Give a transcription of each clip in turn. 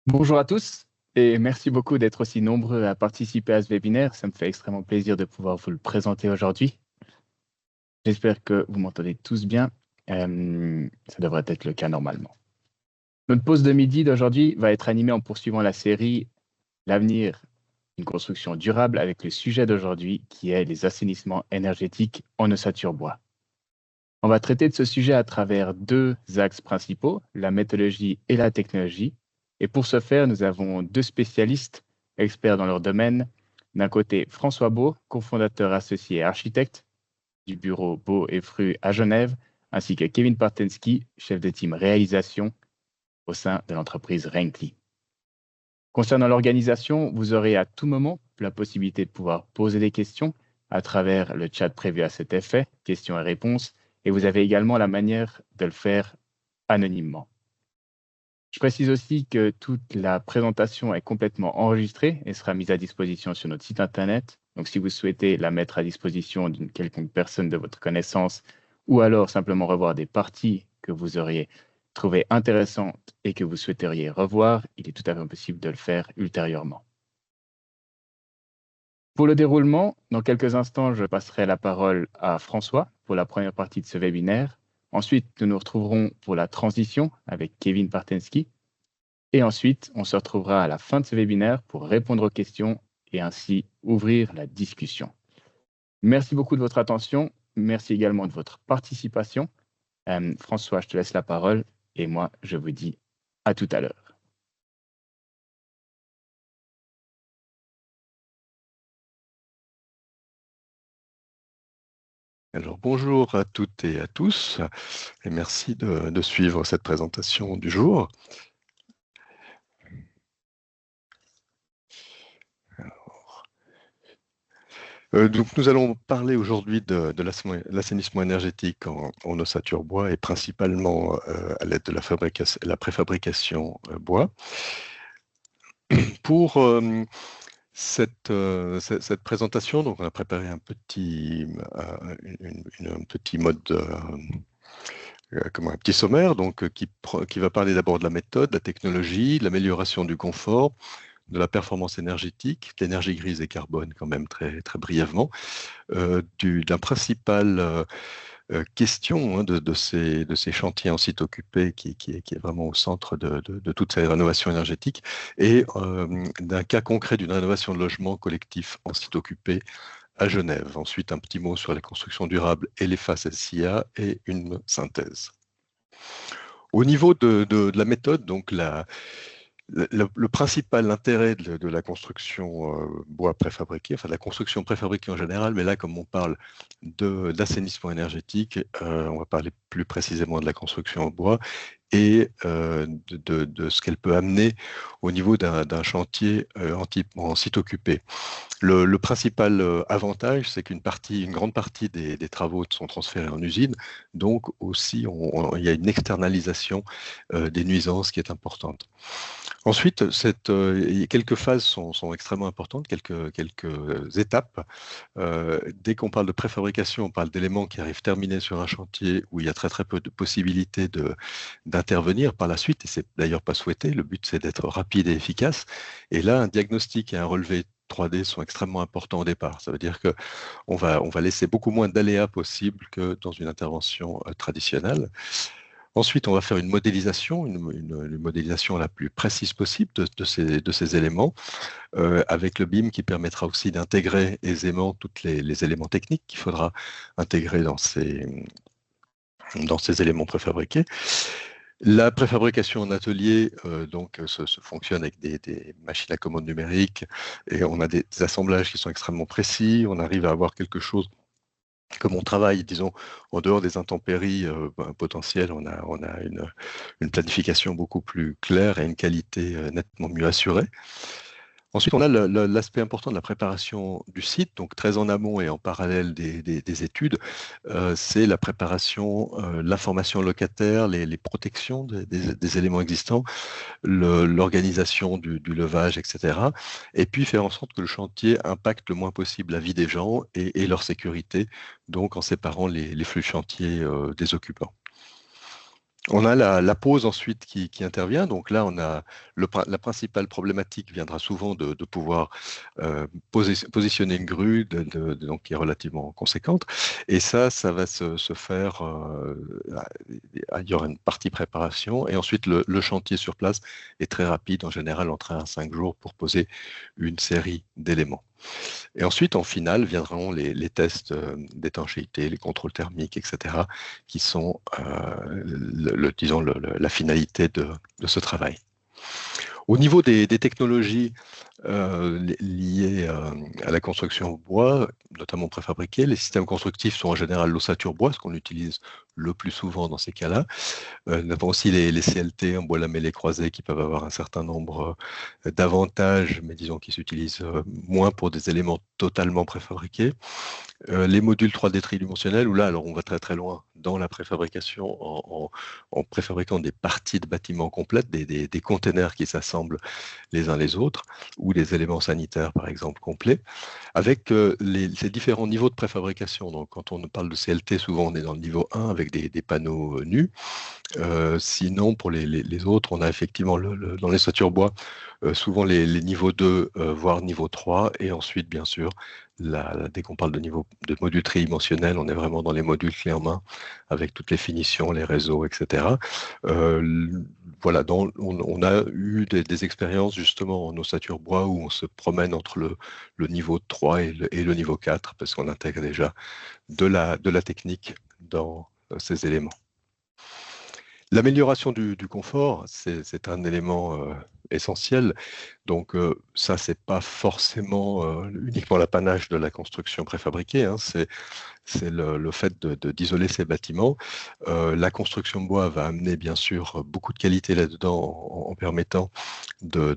Bonjour à tous et merci beaucoup d'être aussi nombreux à participer à ce webinaire. Ça me fait extrêmement plaisir de pouvoir vous le présenter aujourd'hui. J'espère que vous m'entendez tous bien. Ça devrait être le cas normalement. Notre pause de midi d'aujourd'hui va être animée en poursuivant la série L'avenir d'une construction durable avec le sujet d'aujourd'hui qui est les assainissements énergétiques en ossature bois. On va traiter de ce sujet à travers deux axes principaux, la méthodologie et la technologie. Et pour ce faire, nous avons deux spécialistes, experts dans leur domaine. D'un côté, François Beau, cofondateur associé et architecte du bureau Beau et Fru à Genève, ainsi que Kevin Partensky, chef de team réalisation au sein de l'entreprise Renkli. Concernant l'organisation, vous aurez à tout moment la possibilité de pouvoir poser des questions à travers le chat prévu à cet effet, questions et réponses, et vous avez également la manière de le faire anonymement. Je précise aussi que toute la présentation est complètement enregistrée et sera mise à disposition sur notre site internet. Donc, si vous souhaitez la mettre à disposition d'une quelconque personne de votre connaissance ou alors simplement revoir des parties que vous auriez trouvées intéressantes et que vous souhaiteriez revoir, il est tout à fait possible de le faire ultérieurement. Pour le déroulement, dans quelques instants, je passerai la parole à François pour la première partie de ce webinaire. Ensuite, nous nous retrouverons pour la transition avec Kevin Partensky. Et ensuite, on se retrouvera à la fin de ce webinaire pour répondre aux questions et ainsi ouvrir la discussion. Merci beaucoup de votre attention. Merci également de votre participation. François, je te laisse la parole et moi, je vous dis à tout à l'heure. Alors bonjour à toutes et à tous et merci de suivre cette présentation du jour. Donc nous allons parler aujourd'hui de l'assainissement énergétique en ossature bois et principalement à l'aide de la préfabrication bois. Pour cette présentation, donc on a préparé un petit mode comme un petit sommaire donc, qui va parler d'abord de la méthode, de la technologie, de l'amélioration du confort, de la performance énergétique, de l'énergie grise et carbone quand même très, très brièvement, d'un principal question de ces chantiers en site occupé qui est vraiment au centre de toutes ces rénovations énergétiques et d'un cas concret d'une rénovation de logement collectif en site occupé à Genève. Ensuite, un petit mot sur les constructions durables et les phases SIA et une synthèse. Au niveau de la méthode, donc le principal intérêt de la construction bois préfabriqué, enfin de la construction préfabriquée en général, mais là comme on parle d'assainissement énergétique, on va parler plus précisément de la construction en bois et de ce qu'elle peut amener au niveau d'un chantier en site occupé. Le principal avantage, c'est une grande partie des travaux sont transférés en usine, donc aussi il y a une externalisation des nuisances qui est importante. Ensuite, quelques phases sont extrêmement importantes, quelques étapes. Dès qu'on parle de préfabrication, on parle d'éléments qui arrivent terminés sur un chantier où il y a très très peu de possibilités d'intervenir par la suite, et c'est d'ailleurs pas souhaité. Le but, c'est d'être rapide et efficace. Et là, un diagnostic et un relevé 3D sont extrêmement importants au départ. Ça veut dire qu'on va laisser beaucoup moins d'aléas possibles que dans une intervention traditionnelle. Ensuite, on va faire une modélisation, une modélisation la plus précise possible de ces éléments, avec le BIM qui permettra aussi d'intégrer aisément tous les éléments techniques qu'il faudra intégrer dans ces éléments préfabriqués. La préfabrication en atelier se fonctionne avec des machines à commande numérique et on a des assemblages qui sont extrêmement précis. On arrive à avoir quelque chose. Comme on travaille, disons, en dehors des intempéries potentielles, on a une planification beaucoup plus claire et une qualité nettement mieux assurée. Ensuite, on a l'aspect important de la préparation du site, donc très en amont et en parallèle des études. C'est la préparation, l'information locataire, les protections des éléments existants, l'organisation du levage, etc. Et puis faire en sorte que le chantier impacte le moins possible la vie des gens et leur sécurité, donc en séparant les flux chantiers des occupants. On a la pose ensuite qui intervient. Donc là, on a la principale problématique viendra souvent de pouvoir positionner une grue donc, qui est relativement conséquente. Et ça va se faire. Il y aura une partie préparation. Et ensuite, le chantier sur place est très rapide, en général entre 1 à 5 jours, pour poser une série d'éléments. Et ensuite, en finale, viendront les tests d'étanchéité, les contrôles thermiques, etc., qui sont, disons, la finalité de ce travail. Au niveau des technologies liées à la construction au bois, notamment préfabriquées, les systèmes constructifs sont en général l'ossature bois, ce qu'on utilise le plus souvent dans ces cas-là. Nous avons aussi les CLT en bois lamellé croisé qui peuvent avoir un certain nombre d'avantages, mais disons qu'ils s'utilisent moins pour des éléments totalement préfabriqués. Les modules 3D tridimensionnels, où là, alors on va très très loin dans la préfabrication en préfabriquant des parties de bâtiments complètes, des containers qui s'assemblent les uns les autres, ou des éléments sanitaires par exemple complets, avec ces différents niveaux de préfabrication. Donc quand on parle de CLT, souvent on est dans le niveau 1 avec des panneaux nus. Sinon, pour les autres, on a effectivement dans les ossature bois, souvent les niveaux 2, voire niveau 3, et ensuite, bien sûr, dès qu'on parle de modules tridimensionnels, on est vraiment dans les modules clés en main, avec toutes les finitions, les réseaux, etc. Voilà, on a eu des expériences justement en ossature bois où on se promène entre le niveau 3 et le niveau 4, parce qu'on intègre déjà de la technique dans ces éléments. L'amélioration du confort, c'est un élément essentiel. Donc ça, c'est pas forcément uniquement l'apanage de la construction préfabriquée, hein, c'est le fait d'isoler ces bâtiments. La construction bois va amener bien sûr beaucoup de qualité là-dedans en permettant disons,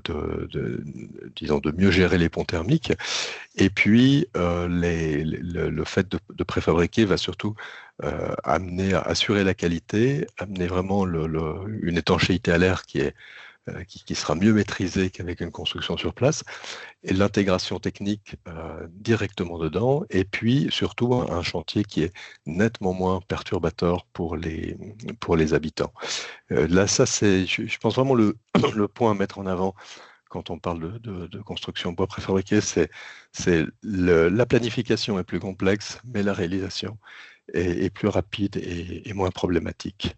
de mieux gérer les ponts thermiques. Et puis, le fait de préfabriquer va surtout amener à assurer la qualité, amener vraiment une étanchéité à l'air qui sera mieux maîtrisée qu'avec une construction sur place, et l'intégration technique directement dedans, et puis surtout un chantier qui est nettement moins perturbateur pour les habitants. Là, ça, je pense vraiment le point à mettre en avant quand on parle de construction bois préfabriqué, la planification est plus complexe, mais la réalisation est plus rapide et moins problématique.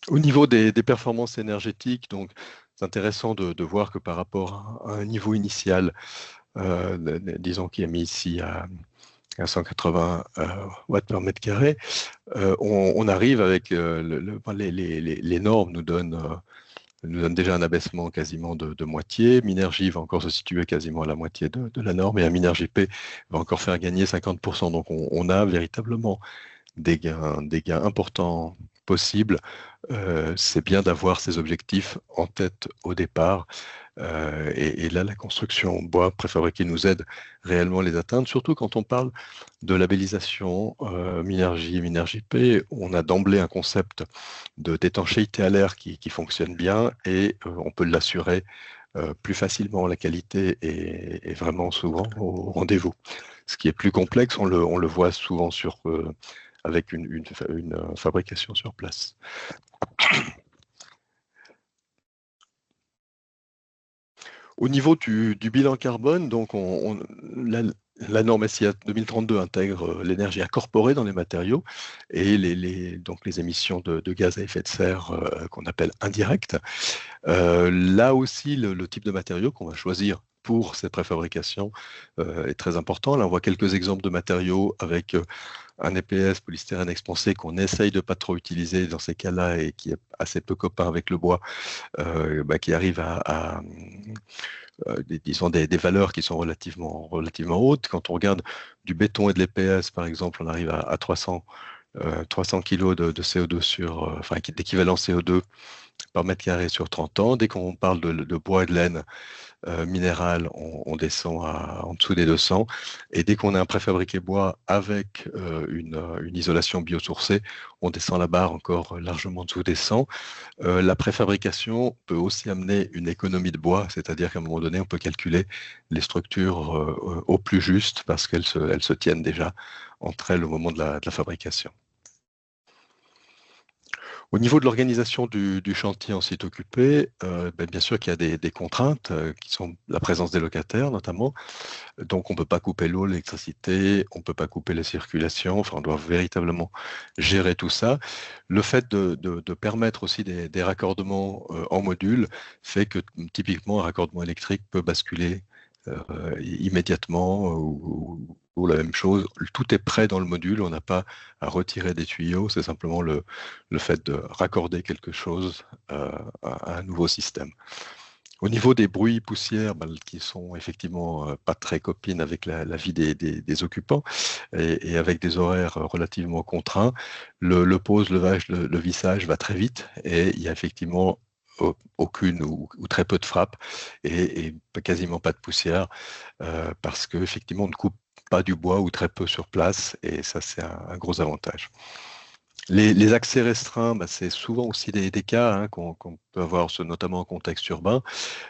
Au niveau des performances énergétiques, donc c'est intéressant de voir que par rapport à un niveau initial, disons qui est mis ici à 180 watts par mètre carré, on arrive avec les normes nous donnent déjà un abaissement quasiment de moitié. Minergie va encore se situer quasiment à la moitié de la norme, et un Minergie P va encore faire gagner 50%. Donc on a véritablement des gains importants possibles. C'est bien d'avoir ces objectifs en tête au départ. Et là, la construction bois préfabriqué nous aide réellement à les atteindre, surtout quand on parle de labellisation Minergie et Minergie P. On a d'emblée un concept d'étanchéité à l'air qui fonctionne bien, et on peut l'assurer plus facilement. La qualité est vraiment souvent au rendez-vous. Ce qui est plus complexe, on le voit souvent avec une fabrication sur place. Au niveau du bilan carbone, donc la norme SIA 2032 intègre l'énergie incorporée dans les matériaux et donc les émissions de gaz à effet de serre qu'on appelle indirectes. Là aussi, le type de matériaux qu'on va choisir pour cette préfabrication est très important. Là, on voit quelques exemples de matériaux avec un EPS, polystyrène expansé, qu'on essaye de ne pas trop utiliser dans ces cas-là et qui est assez peu copain avec le bois, qui arrive à disons des valeurs qui sont relativement hautes. Quand on regarde du béton et de l'EPS, par exemple, on arrive à 300 kg de CO2 d'équivalent CO2 par mètre carré sur 30 ans. Dès qu'on parle de bois et de laine minéral, on descend en dessous des 200. Et dès qu'on a un préfabriqué bois avec une isolation biosourcée, on descend la barre encore largement en dessous des 100. La préfabrication peut aussi amener une économie de bois, c'est-à-dire qu'à un moment donné, on peut calculer les structures au plus juste parce qu'elles se tiennent déjà entre elles au moment de la fabrication. Au niveau de l'organisation du chantier en site occupé, bien sûr qu'il y a des contraintes qui sont la présence des locataires notamment. Donc on ne peut pas couper l'eau, l'électricité, on ne peut pas couper la circulation, enfin on doit véritablement gérer tout ça. Le fait de permettre aussi des raccordements en module fait que typiquement un raccordement électrique peut basculer immédiatement ou la même chose. Tout est prêt dans le module, on n'a pas à retirer des tuyaux, c'est simplement le fait de raccorder quelque chose à un nouveau système. Au niveau des bruits poussières, qui sont effectivement pas très copines avec la vie des occupants et avec des horaires relativement contraints, le pose, levage, le vissage va très vite et il y a effectivement aucune ou très peu de frappe et quasiment pas de poussière parce qu'effectivement on ne coupe pas du bois ou très peu sur place et ça c'est un gros avantage. Les accès restreints, c'est souvent aussi des cas qu'on peut avoir, notamment en contexte urbain.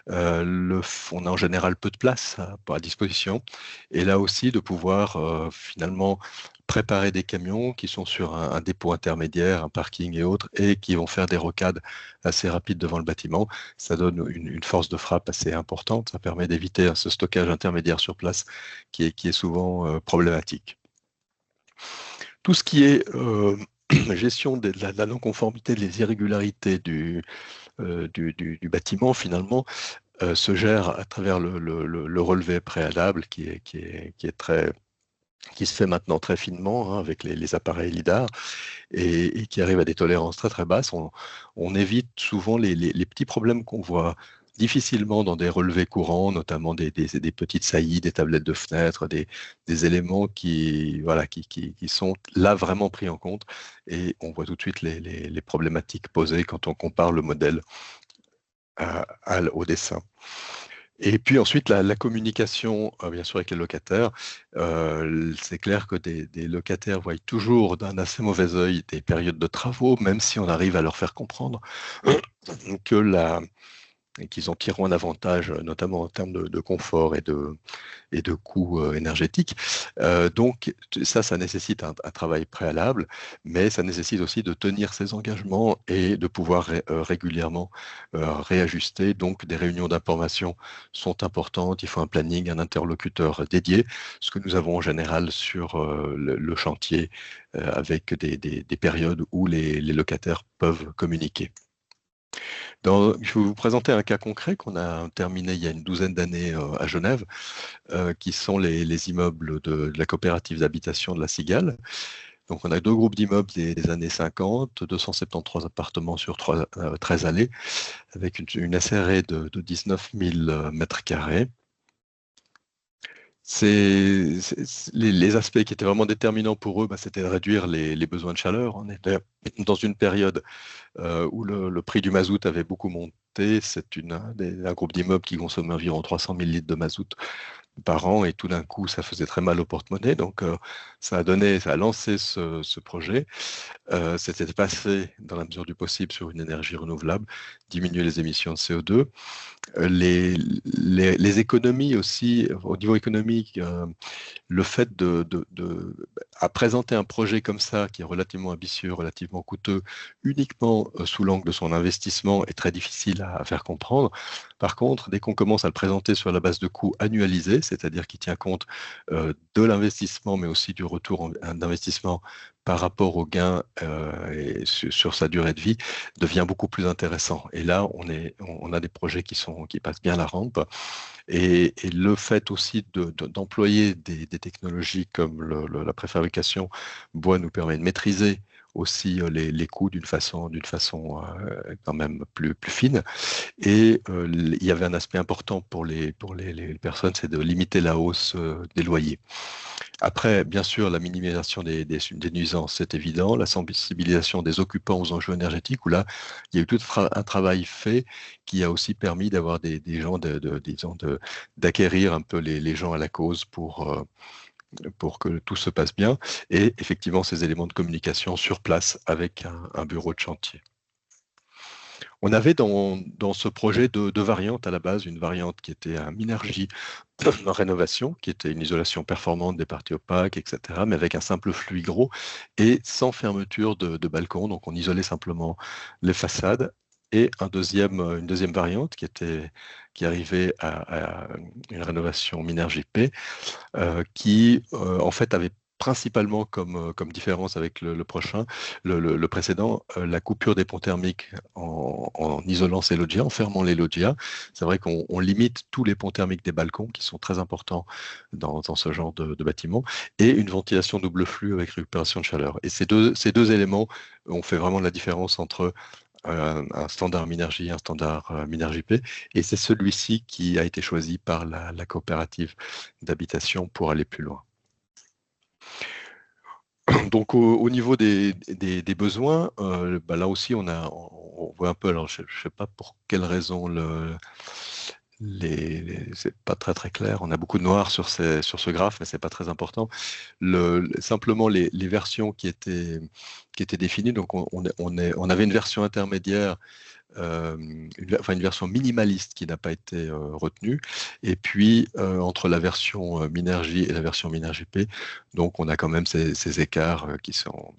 On a en général peu de place à disposition. Et là aussi, de pouvoir finalement préparer des camions qui sont sur un dépôt intermédiaire, un parking et autres, et qui vont faire des rocades assez rapides devant le bâtiment. Ça donne une force de frappe assez importante. Ça permet d'éviter ce stockage intermédiaire sur place qui est souvent problématique. Tout ce qui est gestion de la non-conformité, des irrégularités du bâtiment, finalement, se gère à travers le relevé préalable qui se fait maintenant très finement avec les appareils LIDAR et qui arrive à des tolérances très très basses. On évite souvent les petits problèmes qu'on voit difficilement dans des relevés courants, notamment des petites saillies, des tablettes de fenêtres, des éléments qui sont là vraiment pris en compte et on voit tout de suite les problématiques posées quand on compare le modèle au dessin. Et puis ensuite, la communication, bien sûr, avec les locataires. C'est clair que des locataires voient toujours d'un assez mauvais œil des périodes de travaux, même si on arrive à leur faire comprendre que qu'ils en tireront un avantage, notamment en termes de confort et de coûts énergétiques. Donc ça nécessite un travail préalable, mais ça nécessite aussi de tenir ses engagements et de pouvoir régulièrement réajuster. Donc des réunions d'information sont importantes, il faut un planning, un interlocuteur dédié, ce que nous avons en général sur le chantier avec des périodes où les locataires peuvent communiquer. Je vais vous présenter un cas concret qu'on a terminé il y a une douzaine d'années à Genève, qui sont les immeubles de la coopérative d'habitation de la Cigale. Donc on a deux groupes d'immeubles des années 50, 273 appartements sur 13 allées, avec une SRE de 19 000 mètres carrés. Les aspects qui étaient vraiment déterminants pour eux, c'était de réduire les besoins de chaleur. On était dans une période où le prix du mazout avait beaucoup monté. C'est un groupe d'immeubles qui consomme environ 300 000 litres de mazout par an et tout d'un coup, ça faisait très mal au porte-monnaie. Donc, ça a lancé ce projet. C'était passé, dans la mesure du possible, sur une énergie renouvelable, diminuer les émissions de CO2. Les économies aussi, au niveau économique, le fait à présenter un projet comme ça, qui est relativement ambitieux, relativement coûteux, uniquement sous l'angle de son investissement, est très difficile à faire comprendre. Par contre, dès qu'on commence à le présenter sur la base de coûts annualisés, c'est-à-dire qui tient compte de l'investissement, mais aussi du retour d'investissement par rapport aux gains et sur sa durée de vie, devient beaucoup plus intéressant. Et là, on a des projets qui passent bien la rampe. Et le fait aussi d'employer des technologies comme la préfabrication bois nous permet de maîtriser aussi les coûts d'une façon quand même plus fine. Et il y avait un aspect important pour les personnes, c'est de limiter la hausse des loyers. Après, bien sûr, la minimisation des nuisances, c'est évident. La sensibilisation des occupants aux enjeux énergétiques, où là, il y a eu tout un travail fait qui a aussi permis d'avoir des gens, disons, d'acquérir un peu les gens à la cause pour que tout se passe bien. Et effectivement, ces éléments de communication sur place avec un bureau de chantier. On avait dans ce projet deux variantes à la base, une variante qui était un Minergie rénovation, qui était une isolation performante des parties opaques, etc., mais avec un simple flux hygro et sans fermeture de balcon. Donc on isolait simplement les façades. Et une deuxième variante qui arrivait à une rénovation Minergie P, qui en fait avait principalement comme différence avec le prochain, le précédent, la coupure des ponts thermiques en isolant ces loggias, en fermant les loggias. C'est vrai qu'on limite tous les ponts thermiques des balcons qui sont très importants dans ce genre de bâtiment, et une ventilation double flux avec récupération de chaleur. Et ces deux éléments ont fait vraiment la différence entre un standard Minergie et un standard Minergie P, et c'est celui-ci qui a été choisi par la coopérative d'habitation pour aller plus loin. Donc au niveau des besoins, là aussi on voit un peu, alors je ne sais pas pour quelle raison c'est pas très clair, on a beaucoup de noir sur ce graphe, mais c'est pas très important. Simplement les versions qui étaient définies, donc on avait une version intermédiaire, une version minimaliste qui n'a pas été retenue, et puis entre la version Minergie et la version Minergie P, donc on a quand même ces écarts qui sont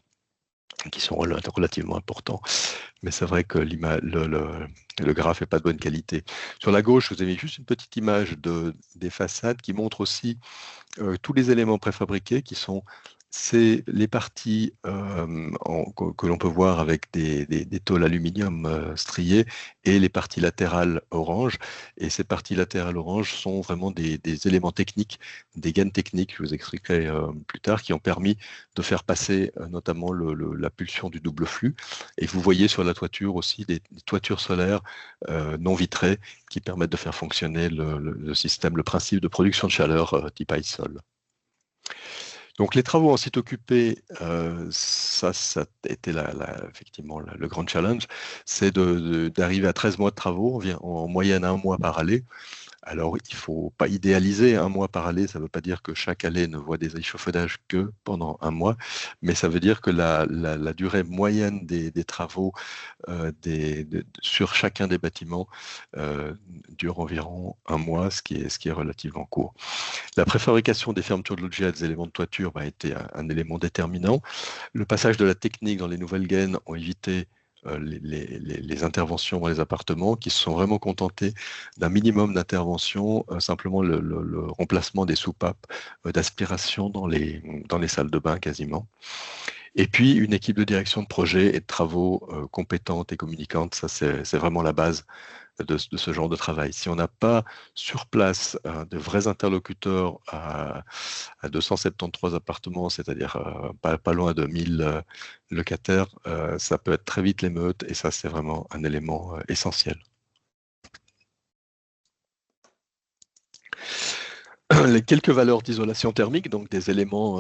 relativement importants. Mais c'est vrai que le graphe n'est pas de bonne qualité. Sur la gauche, vous avez juste une petite image des façades qui montre aussi tous les éléments préfabriqués qui sont les parties que l'on peut voir avec des tôles aluminium striées, et les parties latérales orange. Et ces parties latérales orange sont vraiment des éléments techniques, des gaines techniques, je vous expliquerai plus tard, qui ont permis de faire passer notamment la pulsion du double flux. Et vous voyez sur la toiture aussi des toitures solaires non vitrées qui permettent de faire fonctionner le système, le principe de production de chaleur type ISOL. Donc les travaux en site occupé, ça a été effectivement le grand challenge, c'est d'arriver à 13 mois de travaux, en moyenne 1 mois par allée. Alors, il ne faut pas idéaliser 1 mois par allée, ça ne veut pas dire que chaque allée ne voit des échafaudages que pendant 1 mois, mais ça veut dire que la durée moyenne des travaux sur chacun des bâtiments dure environ 1 mois, ce qui est relativement court. La préfabrication des fermetures de loggia et des éléments de toiture a été un élément déterminant. Le passage de la technique dans les nouvelles gaines ont évité les interventions dans les appartements, qui se sont vraiment contentés d'un minimum d'intervention, simplement le remplacement des soupapes d'aspiration dans les salles de bain quasiment. Et puis une équipe de direction de projet et de travaux compétente et communicante, ça c'est vraiment la base de ce genre de travail. Si on n'a pas sur place de vrais interlocuteurs à 273 appartements, c'est-à-dire pas loin de 1000 locataires, ça peut être très vite l'émeute, et ça c'est vraiment un élément essentiel. Les quelques valeurs d'isolation thermique, donc des éléments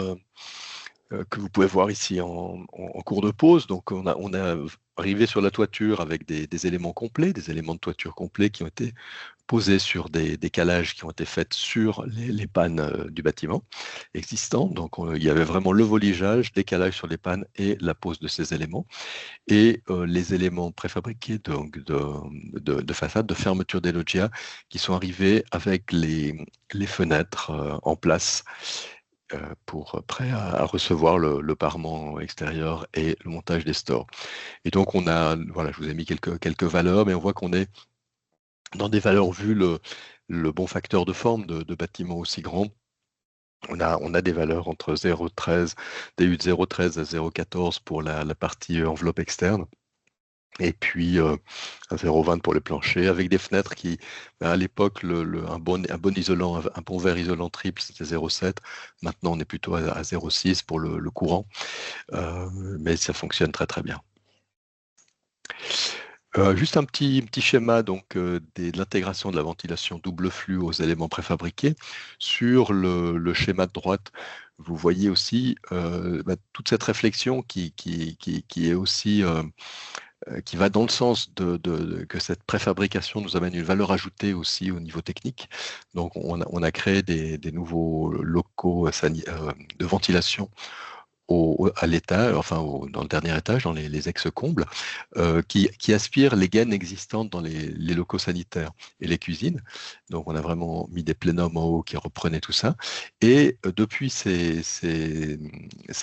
que vous pouvez voir ici en cours de pause. Donc on a arrivé sur la toiture avec des éléments complets, des éléments de toiture complets qui ont été posés sur des calages qui ont été faits sur les pannes du bâtiment existant. Donc il y avait vraiment le voligeage, des calages sur les pannes et la pose de ces éléments. Et les éléments préfabriqués de façade, de fermeture des loggias, qui sont arrivés avec les fenêtres en place, prêt à recevoir le parement extérieur et le montage des stores. Et donc voilà, je vous ai mis quelques valeurs, mais on voit qu'on est dans des valeurs, vu le bon facteur de forme de bâtiments aussi grands. On a des valeurs entre 0,13, DU de 0,13 à 0,14 pour la partie enveloppe externe, et puis 0,20 pour les planchers, avec des fenêtres qui, à l'époque, un bon isolant, un pont vert isolant triple, c'était 0,7. Maintenant, on est plutôt à 0,6 pour le courant, mais ça fonctionne très très bien. Juste un petit schéma donc de l'intégration de la ventilation double flux aux éléments préfabriqués. Sur le schéma de droite, vous voyez aussi toute cette réflexion qui est aussi qui va dans le sens que cette préfabrication nous amène une valeur ajoutée aussi au niveau technique. Donc on a créé des nouveaux locaux de ventilation à l'étage, enfin dans le dernier étage, dans les ex-combles, qui aspirent les gaines existantes dans les locaux sanitaires et les cuisines. Donc on a vraiment mis des plénums en haut qui reprenaient tout ça. Et depuis ces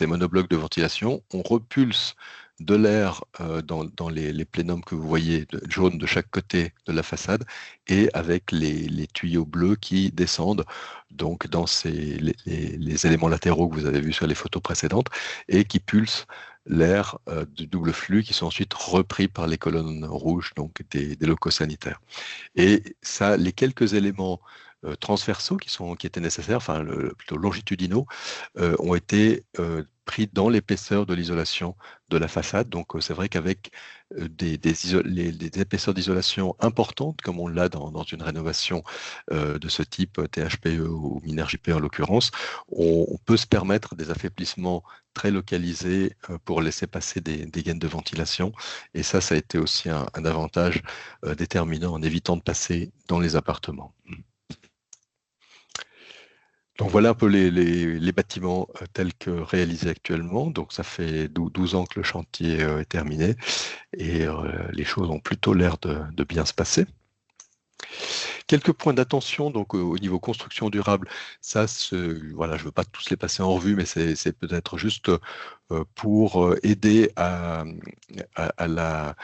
monoblocs de ventilation, on repulse de l'air dans les plénums que vous voyez jaunes de chaque côté de la façade et avec les tuyaux bleus qui descendent donc dans les éléments latéraux que vous avez vus sur les photos précédentes et qui pulsent l'air du double flux qui sont ensuite repris par les colonnes rouges donc des locaux sanitaires. Et ça, les quelques éléments transversaux qui étaient nécessaires, enfin plutôt longitudinaux, ont été pris dans l'épaisseur de l'isolation de la façade. Donc c'est vrai qu'avec des épaisseurs d'isolation importantes, comme on l'a dans une rénovation de ce type THPE ou MinerJP en l'occurrence, on peut se permettre des affaiblissements très localisés pour laisser passer des gaines de ventilation. Et ça a été aussi un avantage déterminant en évitant de passer dans les appartements. Donc voilà un peu les bâtiments tels que réalisés actuellement. Donc ça fait 12 ans que le chantier est terminé et les choses ont plutôt l'air de bien se passer. Quelques points d'attention donc au niveau construction durable. Ça, voilà, je ne veux pas tous les passer en revue, mais c'est peut-être juste pour aider à la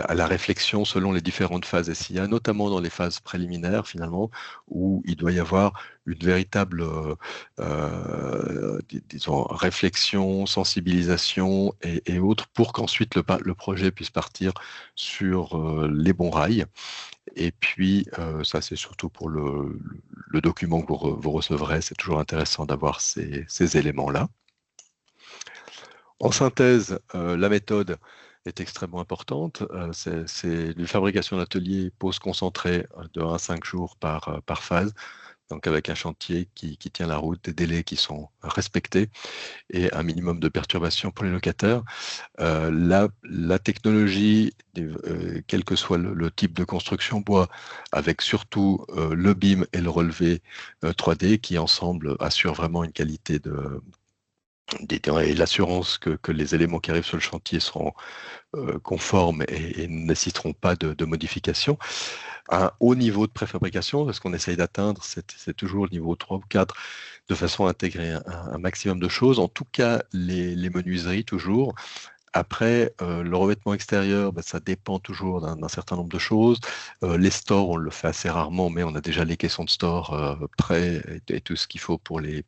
réflexion selon les différentes phases SIA, notamment dans les phases préliminaires finalement, où il doit y avoir une véritable disons, réflexion, sensibilisation et autres pour qu'ensuite le projet puisse partir sur les bons rails. Et puis, ça c'est surtout pour le document que vous recevrez, c'est toujours intéressant d'avoir ces éléments-là. En synthèse, la méthode est extrêmement importante. C'est une fabrication d'atelier pause concentrée de 1 à 5 jours par phase, donc avec un chantier qui tient la route, des délais qui sont respectés et un minimum de perturbation pour les locataires. La technologie, quel que soit le type de construction bois, avec surtout le BIM et le relevé 3D qui ensemble assurent vraiment une qualité et l'assurance que les éléments qui arrivent sur le chantier seront conformes et ne nécessiteront pas de modifications. Un haut niveau de préfabrication, ce qu'on essaye d'atteindre, c'est toujours le niveau 3 ou 4, de façon à intégrer un maximum de choses. En tout cas, les menuiseries, toujours. Après, le revêtement extérieur, ça dépend toujours d'un certain nombre de choses. Les stores, on le fait assez rarement, mais on a déjà les caissons de store prêts et tout ce qu'il faut pour les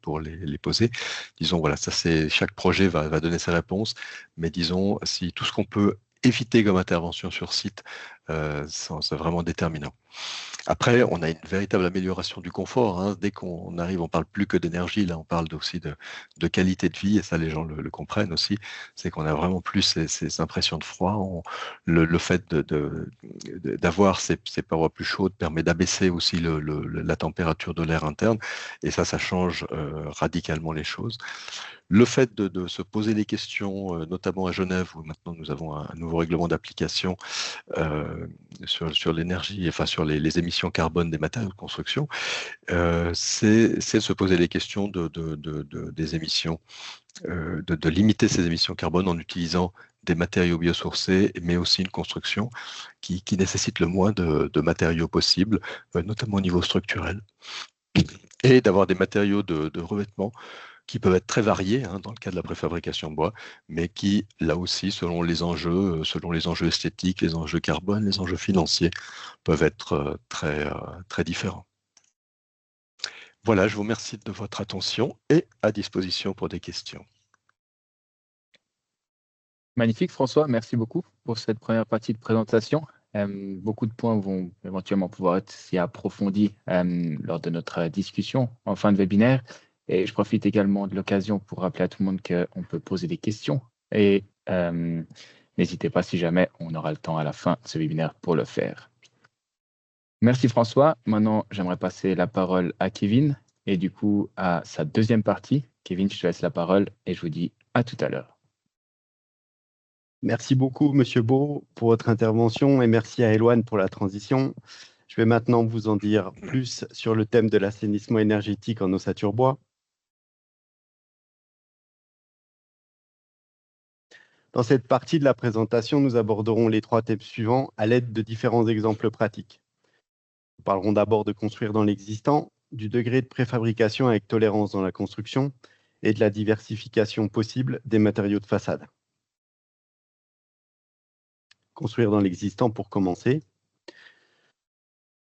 poser. Disons, voilà, ça c'est chaque projet va donner ses réponses, mais disons, si tout ce qu'on peut éviter comme intervention sur site, c'est vraiment déterminant. Après, on a une véritable amélioration du confort. Hein. Dès qu'on arrive, on ne parle plus que d'énergie, là, on parle aussi de qualité de vie, et ça, les gens le comprennent aussi. C'est qu'on a vraiment plus ces impressions de froid. Le fait d'avoir ces parois plus chaudes permet d'abaisser aussi la température de l'air interne, et ça change radicalement les choses. Le fait de se poser des questions, notamment à Genève, où maintenant nous avons un nouveau règlement d'application sur l'énergie, enfin sur les émissions carbone des matériaux de construction, c'est de se poser les questions des émissions, de limiter ces émissions carbone en utilisant des matériaux biosourcés, mais aussi une construction qui nécessite le moins de matériaux possible, notamment au niveau structurel, et d'avoir des matériaux de revêtement qui peuvent être très variés dans le cas de la préfabrication bois, mais qui, là aussi, selon les enjeux esthétiques, les enjeux carbone, les enjeux financiers, peuvent être très différents. Voilà, je vous remercie de votre attention et à disposition pour des questions. Magnifique, François. Merci beaucoup pour cette première partie de présentation. Beaucoup de points vont éventuellement pouvoir être si approfondis lors de notre discussion en fin de webinaire. Et je profite également de l'occasion pour rappeler à tout le monde qu'on peut poser des questions. Et n'hésitez pas si jamais on aura le temps à la fin de ce webinaire pour le faire. Merci François. Maintenant, j'aimerais passer la parole à Kevin et du coup à sa deuxième partie. Kevin, je te laisse la parole et je vous dis à tout à l'heure. Merci beaucoup, Monsieur Beau, pour votre intervention et merci à Eloane pour la transition. Je vais maintenant vous en dire plus sur le thème de l'assainissement énergétique en ossature bois. Dans cette partie de la présentation, nous aborderons les 3 thèmes suivants à l'aide de différents exemples pratiques. Nous parlerons d'abord de construire dans l'existant, du degré de préfabrication avec tolérance dans la construction et de la diversification possible des matériaux de façade. Construire dans l'existant pour commencer.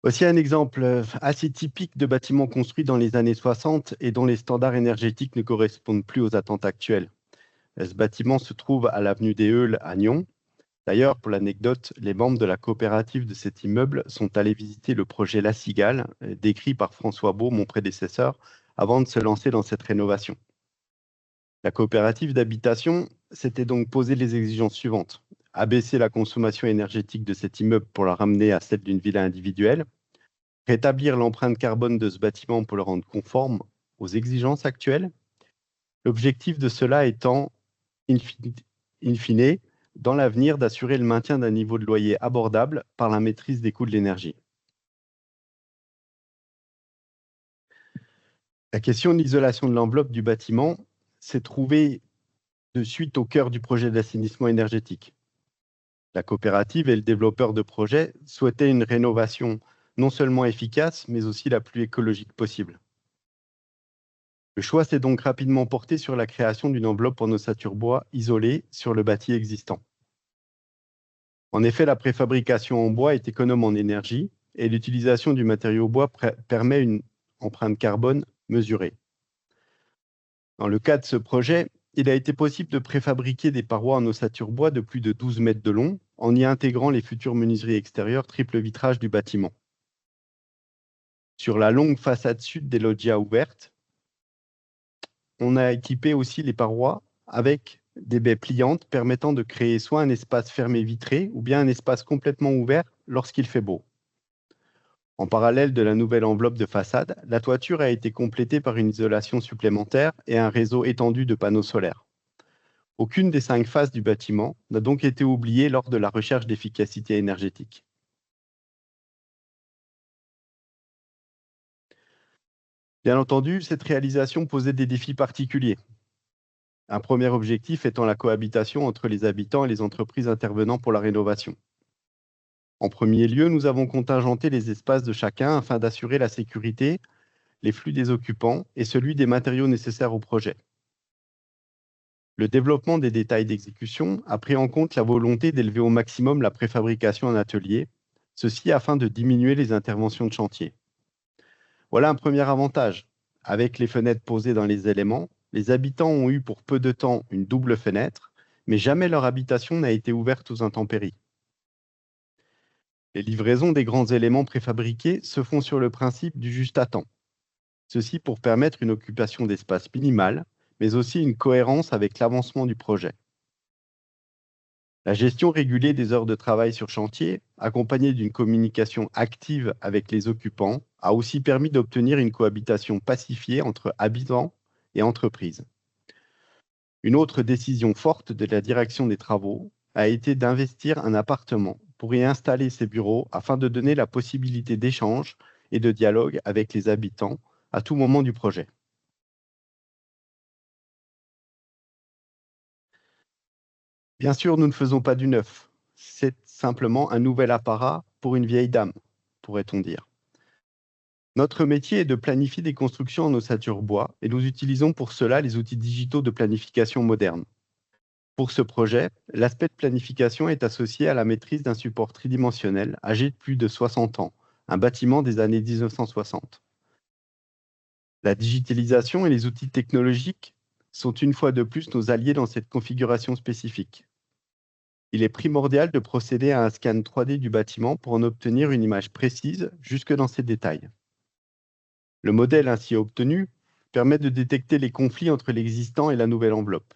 Voici un exemple assez typique de bâtiment construit dans les années 60 et dont les standards énergétiques ne correspondent plus aux attentes actuelles. Ce bâtiment se trouve à l'avenue des Heules à Nyon. D'ailleurs, pour l'anecdote, les membres de la coopérative de cet immeuble sont allés visiter le projet La Cigale, décrit par François Beau, mon prédécesseur, avant de se lancer dans cette rénovation. La coopérative d'habitation s'était donc posé les exigences suivantes. Abaisser la consommation énergétique de cet immeuble pour la ramener à celle d'une villa individuelle, rétablir l'empreinte carbone de ce bâtiment pour le rendre conforme aux exigences actuelles. L'objectif de cela étant, in fine, dans l'avenir, d'assurer le maintien d'un niveau de loyer abordable par la maîtrise des coûts de l'énergie. La question de l'isolation de l'enveloppe du bâtiment s'est trouvée de suite au cœur du projet d'assainissement énergétique. La coopérative et le développeur de projet souhaitaient une rénovation non seulement efficace, mais aussi la plus écologique possible. Le choix s'est donc rapidement porté sur la création d'une enveloppe en ossature bois isolée sur le bâti existant. En effet, la préfabrication en bois est économe en énergie et l'utilisation du matériau bois permet une empreinte carbone mesurée. Dans le cas de ce projet, il a été possible de préfabriquer des parois en ossature bois de plus de 12 mètres de long en y intégrant les futures menuiseries extérieures triple vitrage du bâtiment. Sur la longue façade sud des loggias ouvertes, on a équipé aussi les parois avec des baies pliantes permettant de créer soit un espace fermé vitré ou bien un espace complètement ouvert lorsqu'il fait beau. En parallèle de la nouvelle enveloppe de façade, la toiture a été complétée par une isolation supplémentaire et un réseau étendu de panneaux solaires. Aucune des 5 phases du bâtiment n'a donc été oubliée lors de la recherche d'efficacité énergétique. Bien entendu, cette réalisation posait des défis particuliers. Un premier objectif étant la cohabitation entre les habitants et les entreprises intervenant pour la rénovation. En premier lieu, nous avons contingenté les espaces de chacun afin d'assurer la sécurité, les flux des occupants et celui des matériaux nécessaires au projet. Le développement des détails d'exécution a pris en compte la volonté d'élever au maximum la préfabrication en atelier, ceci afin de diminuer les interventions de chantier. Voilà un premier avantage. Avec les fenêtres posées dans les éléments, les habitants ont eu pour peu de temps une double fenêtre, mais jamais leur habitation n'a été ouverte aux intempéries. Les livraisons des grands éléments préfabriqués se font sur le principe du juste à temps. Ceci pour permettre une occupation d'espace minimale, mais aussi une cohérence avec l'avancement du projet. La gestion régulée des heures de travail sur chantier, accompagnée d'une communication active avec les occupants, a aussi permis d'obtenir une cohabitation pacifiée entre habitants et entreprises. Une autre décision forte de la direction des travaux a été d'investir un appartement pour y installer ses bureaux afin de donner la possibilité d'échange et de dialogue avec les habitants à tout moment du projet. Bien sûr, nous ne faisons pas du neuf. C'est simplement un nouvel apparat pour une vieille dame, pourrait-on dire. Notre métier est de planifier des constructions en ossature bois et nous utilisons pour cela les outils digitaux de planification modernes. Pour ce projet, l'aspect de planification est associé à la maîtrise d'un support tridimensionnel âgé de plus de 60 ans, un bâtiment des années 1960. La digitalisation et les outils technologiques sont une fois de plus nos alliés dans cette configuration spécifique. Il est primordial de procéder à un scan 3D du bâtiment pour en obtenir une image précise jusque dans ses détails. Le modèle ainsi obtenu permet de détecter les conflits entre l'existant et la nouvelle enveloppe.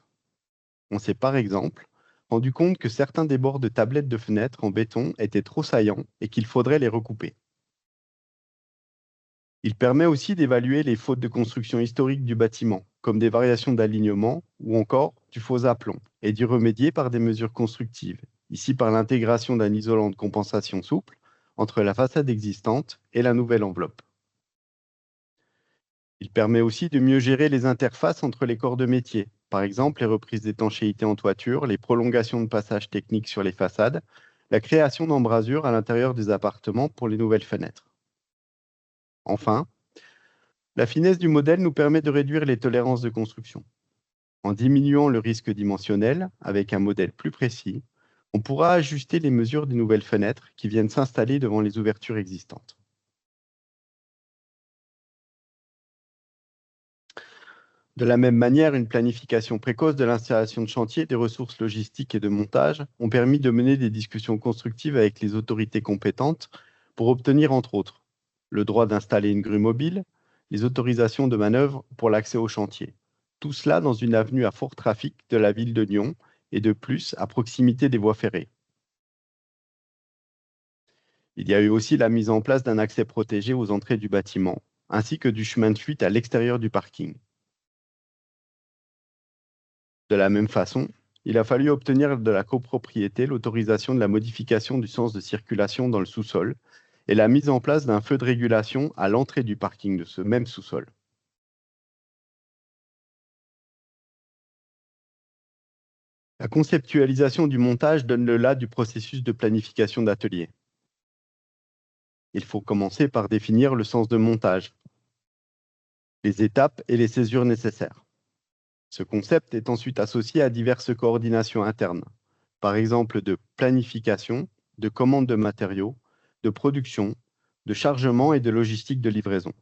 On s'est par exemple rendu compte que certains des bords de tablettes de fenêtres en béton étaient trop saillants et qu'il faudrait les recouper. Il permet aussi d'évaluer les fautes de construction historique du bâtiment, comme des variations d'alignement ou encore du faux aplomb, et d'y remédier par des mesures constructives, ici par l'intégration d'un isolant de compensation souple entre la façade existante et la nouvelle enveloppe. Il permet aussi de mieux gérer les interfaces entre les corps de métier, par exemple les reprises d'étanchéité en toiture, les prolongations de passages techniques sur les façades, la création d'embrasures à l'intérieur des appartements pour les nouvelles fenêtres. Enfin, la finesse du modèle nous permet de réduire les tolérances de construction. En diminuant le risque dimensionnel avec un modèle plus précis, on pourra ajuster les mesures des nouvelles fenêtres qui viennent s'installer devant les ouvertures existantes. De la même manière, une planification précoce de l'installation de chantier, des ressources logistiques et de montage ont permis de mener des discussions constructives avec les autorités compétentes pour obtenir, entre autres, le droit d'installer une grue mobile, les autorisations de manœuvre pour l'accès au chantier. Tout cela dans une avenue à fort trafic de la ville de Lyon et de plus à proximité des voies ferrées. Il y a eu aussi la mise en place d'un accès protégé aux entrées du bâtiment, ainsi que du chemin de fuite à l'extérieur du parking. De la même façon, il a fallu obtenir de la copropriété l'autorisation de la modification du sens de circulation dans le sous-sol et la mise en place d'un feu de régulation à l'entrée du parking de ce même sous-sol. La conceptualisation du montage donne le là du processus de planification d'atelier. Il faut commencer par définir le sens de montage, les étapes et les césures nécessaires. Ce concept est ensuite associé à diverses coordinations internes, par exemple de planification, de commande de matériaux, de production, de chargement et de logistique de livraison,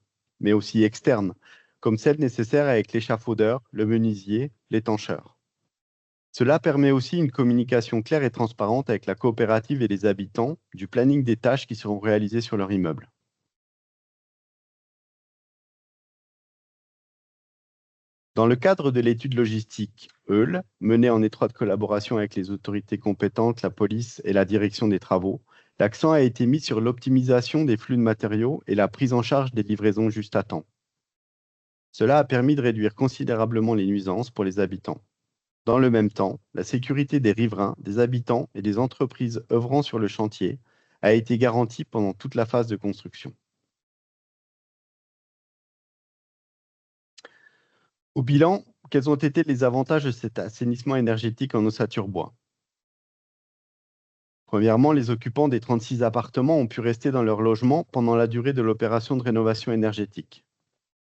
mais aussi externes, comme celles nécessaires avec l'échafaudeur, le menuisier, l'étancheur. Cela permet aussi une communication claire et transparente avec la coopérative et les habitants du planning des tâches qui seront réalisées sur leur immeuble. Dans le cadre de l'étude logistique EUL, menée en étroite collaboration avec les autorités compétentes, la police et la direction des travaux, l'accent a été mis sur l'optimisation des flux de matériaux et la prise en charge des livraisons juste à temps. Cela a permis de réduire considérablement les nuisances pour les habitants. Dans le même temps, la sécurité des riverains, des habitants et des entreprises œuvrant sur le chantier a été garantie pendant toute la phase de construction. Au bilan, quels ont été les avantages de cet assainissement énergétique en ossature bois? Premièrement, les occupants des 36 appartements ont pu rester dans leur logement pendant la durée de l'opération de rénovation énergétique.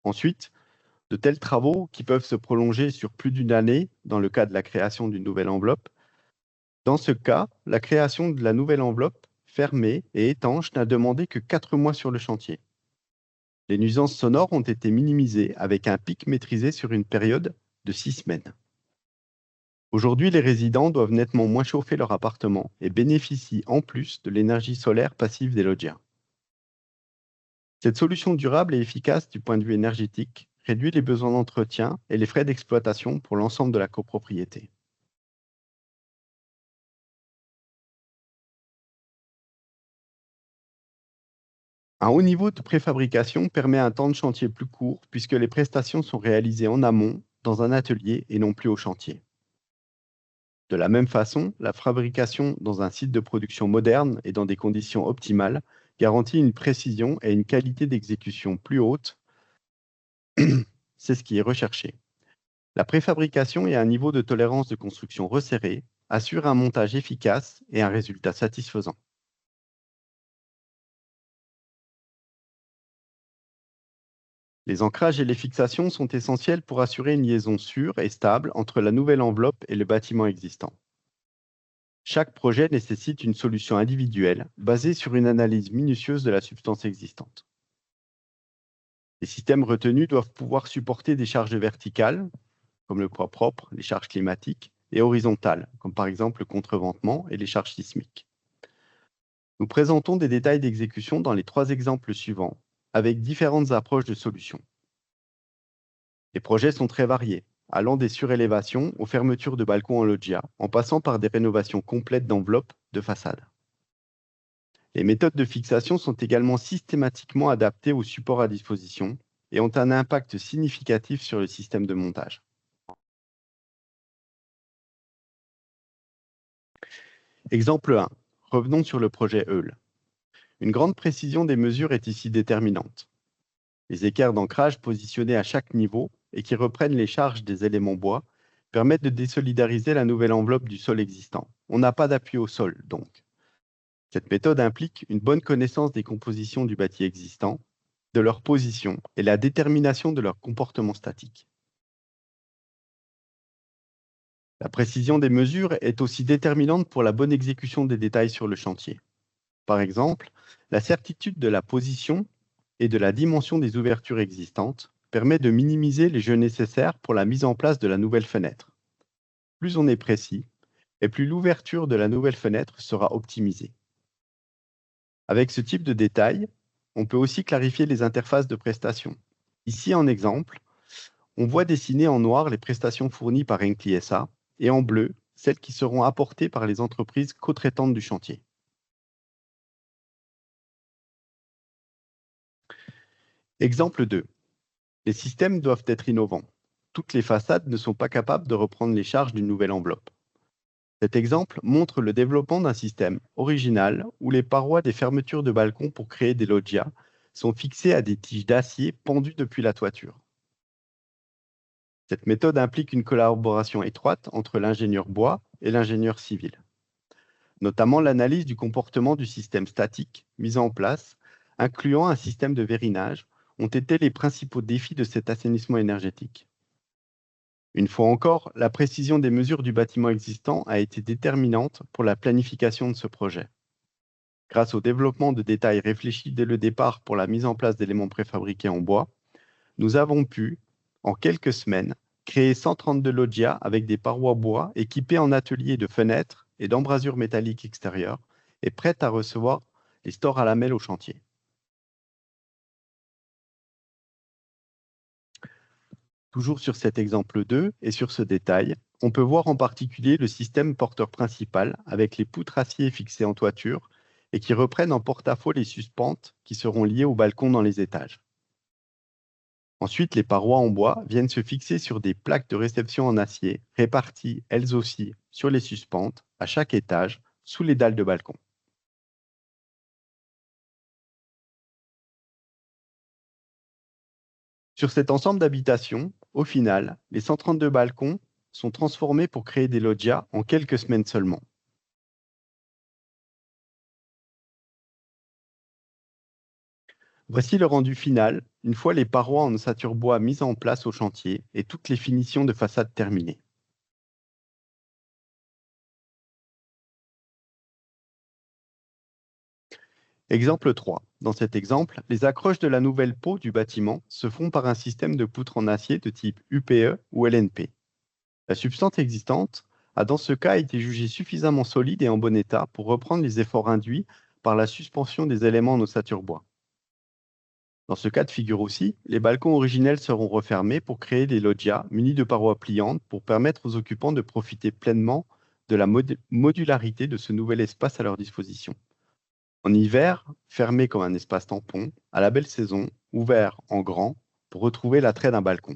Ensuite, de tels travaux, qui peuvent se prolonger sur plus d'une année dans le cas de la création d'une nouvelle enveloppe, dans ce cas, la création de la nouvelle enveloppe fermée et étanche n'a demandé que 4 mois sur le chantier. Les nuisances sonores ont été minimisées avec un pic maîtrisé sur une période de 6 semaines. Aujourd'hui, les résidents doivent nettement moins chauffer leur appartement et bénéficient en plus de l'énergie solaire passive des loggias. Cette solution durable et efficace du point de vue énergétique réduit les besoins d'entretien et les frais d'exploitation pour l'ensemble de la copropriété. Un haut niveau de préfabrication permet un temps de chantier plus court puisque les prestations sont réalisées en amont dans un atelier et non plus au chantier. De la même façon, la fabrication dans un site de production moderne et dans des conditions optimales garantit une précision et une qualité d'exécution plus haute. C'est ce qui est recherché. La préfabrication et un niveau de tolérance de construction resserré assurent un montage efficace et un résultat satisfaisant. Les ancrages et les fixations sont essentiels pour assurer une liaison sûre et stable entre la nouvelle enveloppe et le bâtiment existant. Chaque projet nécessite une solution individuelle basée sur une analyse minutieuse de la substance existante. Les systèmes retenus doivent pouvoir supporter des charges verticales, comme le poids propre, les charges climatiques, et horizontales, comme par exemple le contreventement et les charges sismiques. Nous présentons des détails d'exécution dans les 3 exemples suivants, avec différentes approches de solutions. Les projets sont très variés, allant des surélévations aux fermetures de balcons en loggia, en passant par des rénovations complètes d'enveloppes de façade. Les méthodes de fixation sont également systématiquement adaptées aux supports à disposition et ont un impact significatif sur le système de montage. Exemple 1. Revenons sur le projet EUL. Une grande précision des mesures est ici déterminante. Les équerres d'ancrage positionnés à chaque niveau et qui reprennent les charges des éléments bois permettent de désolidariser la nouvelle enveloppe du sol existant. On n'a pas d'appui au sol, donc. Cette méthode implique une bonne connaissance des compositions du bâti existant, de leur position et la détermination de leur comportement statique. La précision des mesures est aussi déterminante pour la bonne exécution des détails sur le chantier. Par exemple, la certitude de la position et de la dimension des ouvertures existantes permet de minimiser les jeux nécessaires pour la mise en place de la nouvelle fenêtre. Plus on est précis, et plus l'ouverture de la nouvelle fenêtre sera optimisée. Avec ce type de détail, on peut aussi clarifier les interfaces de prestations. Ici, en exemple, on voit dessiner en noir les prestations fournies par Enki SA et en bleu, celles qui seront apportées par les entreprises co-traitantes du chantier. Exemple 2. Les systèmes doivent être innovants. Toutes les façades ne sont pas capables de reprendre les charges d'une nouvelle enveloppe. Cet exemple montre le développement d'un système original où les parois des fermetures de balcons pour créer des loggias sont fixées à des tiges d'acier pendues depuis la toiture. Cette méthode implique une collaboration étroite entre l'ingénieur bois et l'ingénieur civil. Notamment l'analyse du comportement du système statique mis en place, incluant un système de vérinage, ont été les principaux défis de cet assainissement énergétique. Une fois encore, la précision des mesures du bâtiment existant a été déterminante pour la planification de ce projet. Grâce au développement de détails réfléchis dès le départ pour la mise en place d'éléments préfabriqués en bois, nous avons pu, en quelques semaines, créer 132 loggias avec des parois bois équipées en ateliers de fenêtres et d'embrasures métalliques extérieures et prêtes à recevoir les stores à lamelles au chantier. Toujours sur cet exemple 2 et sur ce détail, on peut voir en particulier le système porteur principal avec les poutres acier fixées en toiture et qui reprennent en porte-à-faux les suspentes qui seront liées au balcon dans les étages. Ensuite, les parois en bois viennent se fixer sur des plaques de réception en acier, réparties elles aussi sur les suspentes, à chaque étage, sous les dalles de balcon. Sur cet ensemble d'habitations, au final, les 132 balcons sont transformés pour créer des loggias en quelques semaines seulement. Voici le rendu final, une fois les parois en ossature bois mises en place au chantier et toutes les finitions de façade terminées. Exemple 3. Dans cet exemple, les accroches de la nouvelle peau du bâtiment se font par un système de poutres en acier de type UPE ou LNP. La substance existante a dans ce cas été jugée suffisamment solide et en bon état pour reprendre les efforts induits par la suspension des éléments en ossature bois. Dans ce cas de figure aussi, les balcons originels seront refermés pour créer des loggias munis de parois pliantes pour permettre aux occupants de profiter pleinement de la modularité de ce nouvel espace à leur disposition. En hiver, fermé comme un espace tampon, à la belle saison, ouvert en grand pour retrouver l'attrait d'un balcon.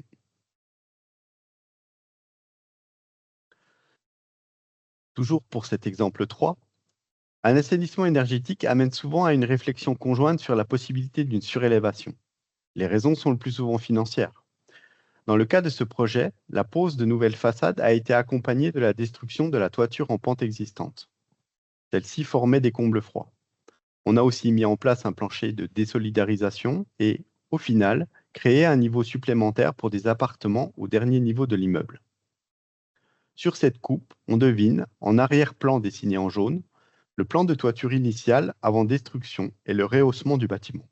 Toujours pour cet exemple 3, un assainissement énergétique amène souvent à une réflexion conjointe sur la possibilité d'une surélévation. Les raisons sont le plus souvent financières. Dans le cas de ce projet, la pose de nouvelles façades a été accompagnée de la destruction de la toiture en pente existante. Celle-ci formait des combles froids. On a aussi mis en place un plancher de désolidarisation et, au final, créé un niveau supplémentaire pour des appartements au dernier niveau de l'immeuble. Sur cette coupe, on devine, en arrière-plan dessiné en jaune, le plan de toiture initial avant destruction et le rehaussement du bâtiment.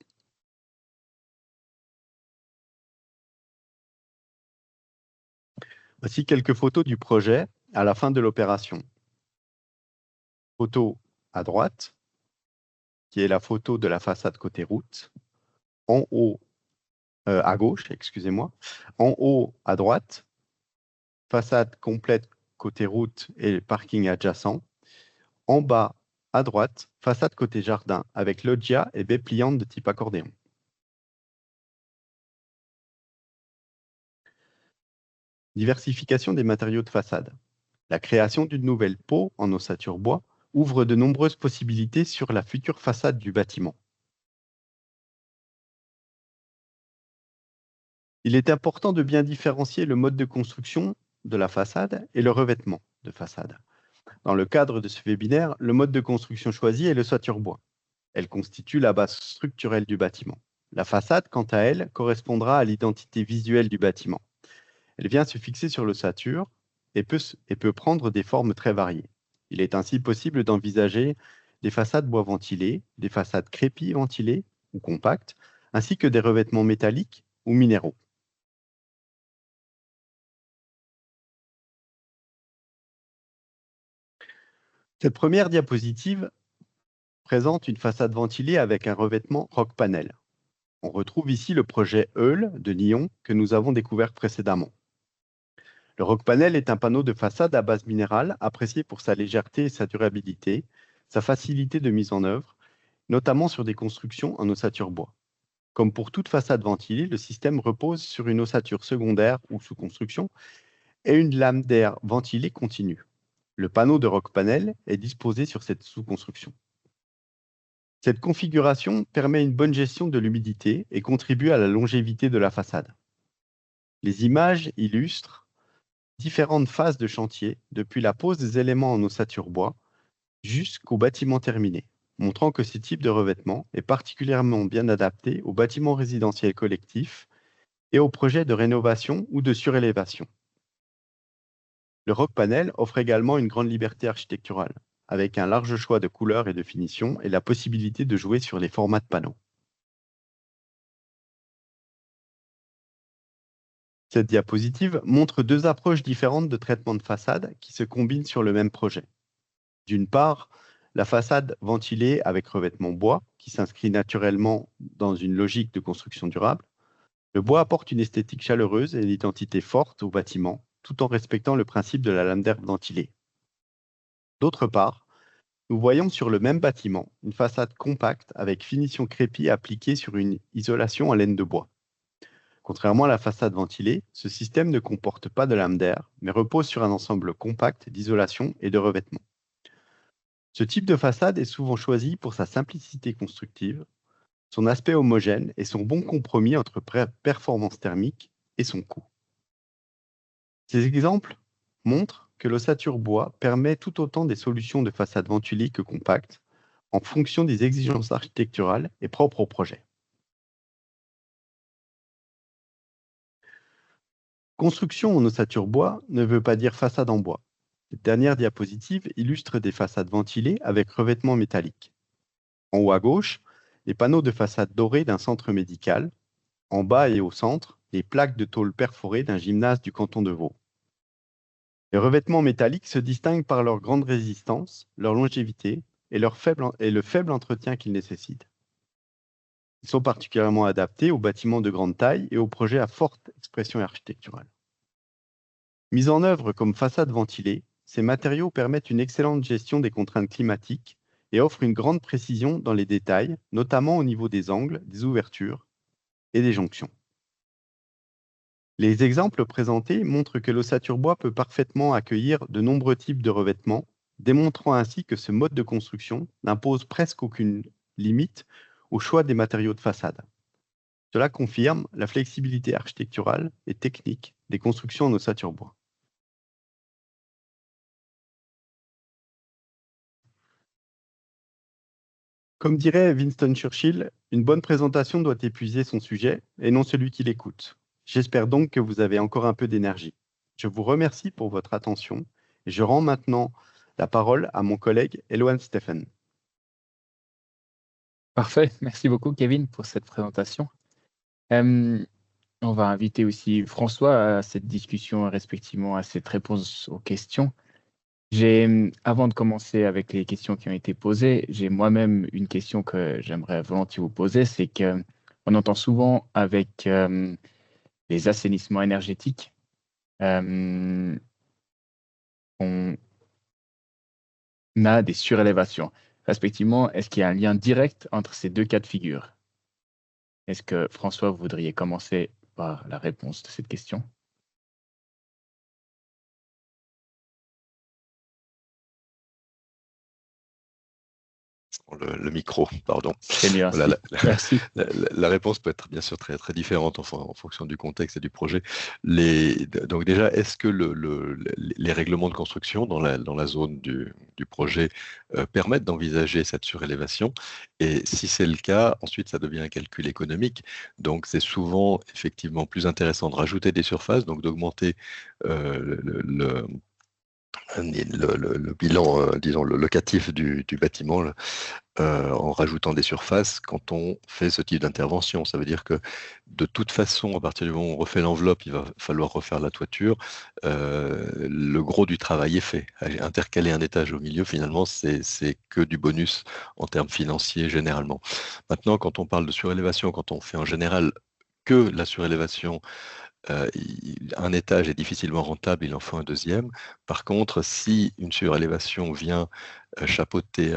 Voici quelques photos du projet à la fin de l'opération. Photo à droite, qui est la photo de la façade côté route. En haut, à gauche, excusez-moi. En haut, à droite, façade complète côté route et parking adjacent. En bas, à droite, façade côté jardin avec loggia et baies pliantes de type accordéon. Diversification des matériaux de façade. La création d'une nouvelle peau en ossature bois ouvre de nombreuses possibilités sur la future façade du bâtiment. Il est important de bien différencier le mode de construction de la façade et le revêtement de façade. Dans le cadre de ce webinaire, le mode de construction choisi est l'ossature bois. Elle constitue la base structurelle du bâtiment. La façade, quant à elle, correspondra à l'identité visuelle du bâtiment. Elle vient se fixer sur l'ossature et peut prendre des formes très variées. Il est ainsi possible d'envisager des façades bois ventilées, des façades crépi ventilées ou compactes, ainsi que des revêtements métalliques ou minéraux. Cette première diapositive présente une façade ventilée avec un revêtement Rockpanel. On retrouve ici le projet Eul de Nyon que nous avons découvert précédemment. Le Rockpanel est un panneau de façade à base minérale apprécié pour sa légèreté et sa durabilité, sa facilité de mise en œuvre, notamment sur des constructions en ossature bois. Comme pour toute façade ventilée, le système repose sur une ossature secondaire ou sous construction et une lame d'air ventilée continue. Le panneau de Rockpanel est disposé sur cette sous-construction. Cette configuration permet une bonne gestion de l'humidité et contribue à la longévité de la façade. Les images illustrent différentes phases de chantier, depuis la pose des éléments en ossature bois jusqu'au bâtiment terminé, montrant que ce type de revêtement est particulièrement bien adapté aux bâtiments résidentiels collectifs et aux projets de rénovation ou de surélévation. Le Rockpanel offre également une grande liberté architecturale, avec un large choix de couleurs et de finitions et la possibilité de jouer sur les formats de panneaux. Cette diapositive montre deux approches différentes de traitement de façade qui se combinent sur le même projet. D'une part, la façade ventilée avec revêtement bois, qui s'inscrit naturellement dans une logique de construction durable. Le bois apporte une esthétique chaleureuse et une identité forte au bâtiment, tout en respectant le principe de la lame d'air ventilée. D'autre part, nous voyons sur le même bâtiment une façade compacte avec finition crépi appliquée sur une isolation en laine de bois. Contrairement à la façade ventilée, ce système ne comporte pas de lame d'air, mais repose sur un ensemble compact d'isolation et de revêtement. Ce type de façade est souvent choisi pour sa simplicité constructive, son aspect homogène et son bon compromis entre performance thermique et son coût. Ces exemples montrent que l'ossature bois permet tout autant des solutions de façade ventilée que compacte, en fonction des exigences architecturales et propres au projet. Construction en ossature bois ne veut pas dire façade en bois. Cette dernière diapositive illustre des façades ventilées avec revêtement métallique. En haut à gauche, les panneaux de façade dorés d'un centre médical. En bas et au centre, les plaques de tôle perforées d'un gymnase du canton de Vaud. Les revêtements métalliques se distinguent par leur grande résistance, leur longévité et le faible entretien qu'ils nécessitent. Ils sont particulièrement adaptés aux bâtiments de grande taille et aux projets à forte expression architecturale. Mis en œuvre comme façade ventilée, ces matériaux permettent une excellente gestion des contraintes climatiques et offrent une grande précision dans les détails, notamment au niveau des angles, des ouvertures et des jonctions. Les exemples présentés montrent que l'ossature bois peut parfaitement accueillir de nombreux types de revêtements, démontrant ainsi que ce mode de construction n'impose presque aucune limite au choix des matériaux de façade. Cela confirme la flexibilité architecturale et technique des constructions en ossature bois. Comme dirait Winston Churchill, une bonne présentation doit épuiser son sujet et non celui qui l'écoute. J'espère donc que vous avez encore un peu d'énergie. Je vous remercie pour votre attention et je rends maintenant la parole à mon collègue Eloane Stephen. Parfait. Merci beaucoup, Kevin, pour cette présentation. On va inviter aussi François à cette discussion, respectivement à cette réponse aux questions. Avant de commencer avec les questions qui ont été posées, j'ai moi-même une question que j'aimerais volontiers vous poser. C'est qu'on entend souvent avec les assainissements énergétiques, on a des surélévations. Respectivement, est-ce qu'il y a un lien direct entre ces deux cas de figure? Est-ce que François, vous voudriez commencer par la réponse de cette question? le micro, pardon. C'est mieux ainsi. Voilà, Merci. la réponse peut être bien sûr très, très différente en fonction du contexte et du projet. Donc déjà, est-ce que les règlements de construction dans la zone du projet permettent d'envisager cette surélévation? Et si c'est le cas, ensuite ça devient un calcul économique. Donc c'est souvent effectivement plus intéressant de rajouter des surfaces, donc d'augmenter le bilan, disons, le locatif du bâtiment en rajoutant des surfaces quand on fait ce type d'intervention. Ça veut dire que de toute façon, à partir du moment où on refait l'enveloppe, il va falloir refaire la toiture. Le gros du travail est fait. Intercaler un étage au milieu, finalement, c'est que du bonus en termes financiers généralement. Maintenant, quand on parle de surélévation, quand on fait en général que la surélévation, un étage est difficilement rentable, il en faut un deuxième. Par contre, si une surélévation vient chapeauter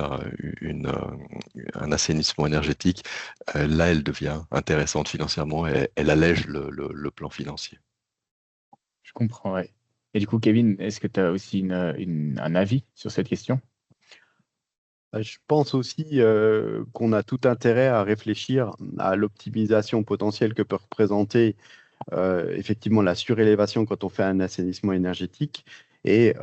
un assainissement énergétique, là, elle devient intéressante financièrement et elle allège le plan financier. Je comprends, ouais. Et du coup, Kevin, est-ce que tu as aussi un avis sur cette question? Je pense aussi qu'on a tout intérêt à réfléchir à l'optimisation potentielle que peut représenter effectivement la surélévation quand on fait un assainissement énergétique. Et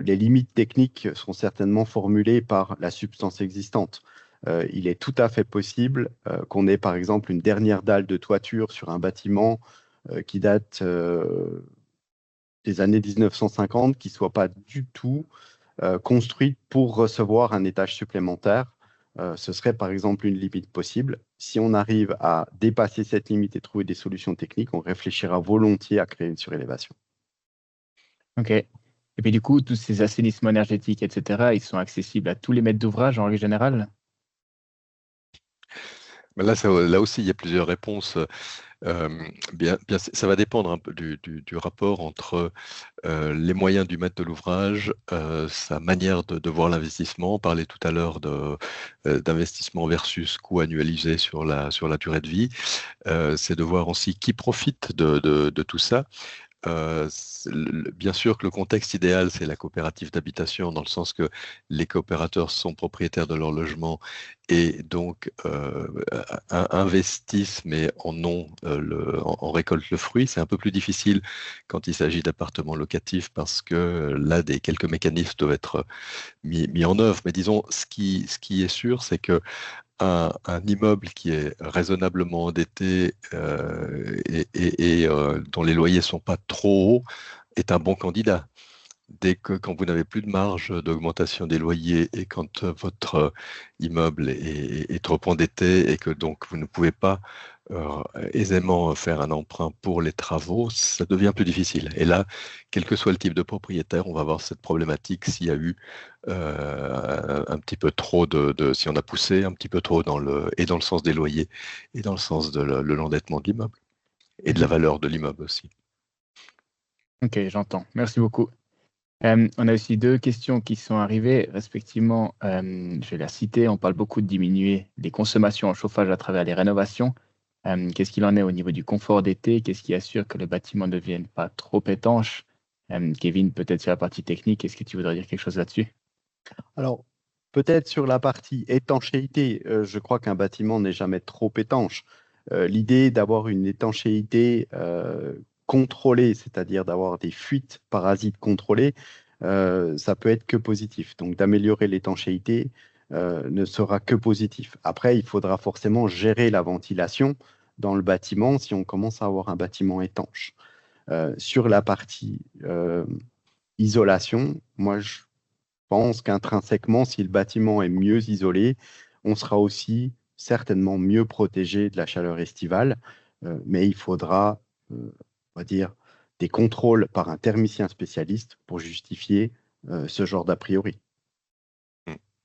les limites techniques sont certainement formulées par la substance existante. Il est tout à fait possible qu'on ait par exemple une dernière dalle de toiture sur un bâtiment qui date des années 1950, qui ne soit pas du tout construite pour recevoir un étage supplémentaire. Ce serait par exemple une limite possible. Si on arrive à dépasser cette limite et trouver des solutions techniques, on réfléchira volontiers à créer une surélévation. OK. Et puis du coup, tous ces assainissements énergétiques, etc., ils sont accessibles à tous les maîtres d'ouvrage en règle générale? Mais là aussi, il y a plusieurs réponses. Ça va dépendre un peu du rapport entre les moyens du maître de l'ouvrage, sa manière de voir l'investissement. On parlait tout à l'heure d'investissement versus coût annualisé sur la durée de vie. C'est de voir aussi qui profite de tout ça. Bien sûr que le contexte idéal, c'est la coopérative d'habitation, dans le sens que les coopérateurs sont propriétaires de leur logement et donc investissent, mais en récoltent le fruit. C'est un peu plus difficile quand il s'agit d'appartements locatifs parce que là, quelques mécanismes doivent être mis en œuvre. Mais disons, ce qui est sûr, c'est que un immeuble qui est raisonnablement endetté et dont les loyers ne sont pas trop hauts est un bon candidat. Quand vous n'avez plus de marge d'augmentation des loyers et quand votre immeuble est trop endetté et que donc vous ne pouvez pas aisément faire un emprunt pour les travaux, ça devient plus difficile. Et là, quel que soit le type de propriétaire, on va avoir cette problématique s'il y a eu un petit peu trop si on a poussé un petit peu trop dans le sens des loyers et dans le sens de l'endettement de l'immeuble et de la valeur de l'immeuble aussi. OK, j'entends. Merci beaucoup. On a aussi 2 questions qui sont arrivées, respectivement, je vais la citer. On parle beaucoup de diminuer les consommations en chauffage à travers les rénovations. Qu'est-ce qu'il en est au niveau du confort d'été? Qu'est-ce qui assure que le bâtiment ne devienne pas trop étanche? Kevin, peut-être sur la partie technique, est-ce que tu voudrais dire quelque chose là-dessus? Alors, peut-être sur la partie étanchéité, je crois qu'un bâtiment n'est jamais trop étanche. L'idée d'avoir une étanchéité contrôlée, c'est-à-dire d'avoir des fuites parasites contrôlées, ça peut être que positif. Donc, d'améliorer l'étanchéité ne sera que positif. Après, il faudra forcément gérer la ventilation dans le bâtiment si on commence à avoir un bâtiment étanche. Sur la partie isolation, moi, je pense qu'intrinsèquement, si le bâtiment est mieux isolé, on sera aussi certainement mieux protégé de la chaleur estivale, mais il faudra, on va dire, des contrôles par un thermicien spécialiste pour justifier ce genre d'a priori.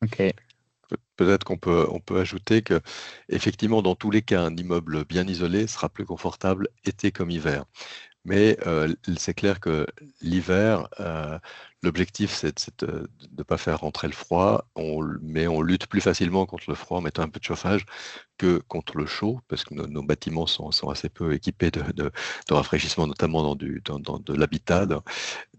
OK. Peut-être qu'on peut ajouter que, effectivement, dans tous les cas, un immeuble bien isolé sera plus confortable été comme hiver. Mais c'est clair que l'hiver, l'objectif, c'est de ne pas faire rentrer le froid, mais on lutte plus facilement contre le froid en mettant un peu de chauffage que contre le chaud, parce que nos bâtiments sont assez peu équipés de rafraîchissement, notamment dans de l'habitat.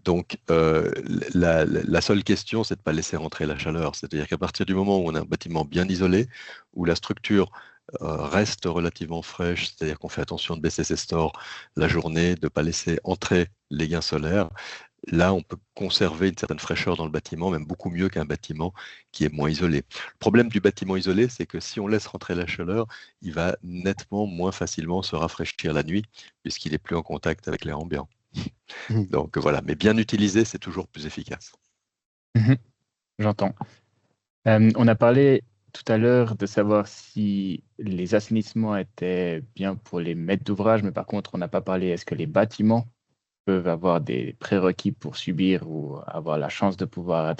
Donc, la seule question, c'est de ne pas laisser rentrer la chaleur. C'est-à-dire qu'à partir du moment où on a un bâtiment bien isolé, où la structure reste relativement fraîche, c'est-à-dire qu'on fait attention de baisser ses stores la journée, de ne pas laisser entrer les gains solaires, là, on peut conserver une certaine fraîcheur dans le bâtiment, même beaucoup mieux qu'un bâtiment qui est moins isolé. Le problème du bâtiment isolé, c'est que si on laisse rentrer la chaleur, il va nettement moins facilement se rafraîchir la nuit, puisqu'il n'est plus en contact avec l'air ambiant. Donc voilà, mais bien utilisé, c'est toujours plus efficace. J'entends. On a parlé tout à l'heure de savoir si les assainissements étaient bien pour les maîtres d'ouvrage, mais par contre, on n'a pas parlé, est-ce que les bâtiments peuvent avoir des prérequis pour subir ou avoir la chance de pouvoir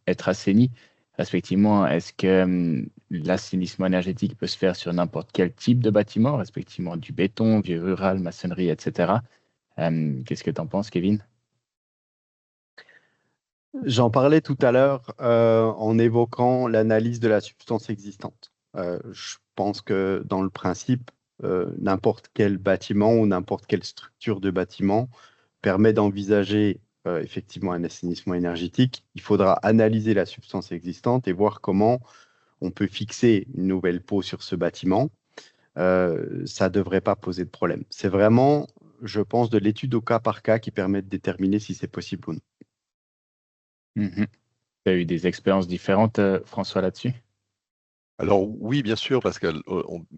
être assainis? Respectivement, est-ce que l'assainissement énergétique peut se faire sur n'importe quel type de bâtiment, respectivement du béton, du rural, maçonnerie, etc. Qu'est-ce que tu en penses, Kevin? J'en parlais tout à l'heure en évoquant l'analyse de la substance existante. Je pense que dans le principe, n'importe quel bâtiment ou n'importe quelle structure de bâtiment permet d'envisager effectivement un assainissement énergétique. Il faudra analyser la substance existante et voir comment on peut fixer une nouvelle peau sur ce bâtiment. Ça ne devrait pas poser de problème. C'est vraiment, je pense, de l'étude au cas par cas qui permet de déterminer si c'est possible ou non. Tu as eu des expériences différentes, François, là-dessus? Alors oui, bien sûr, parce que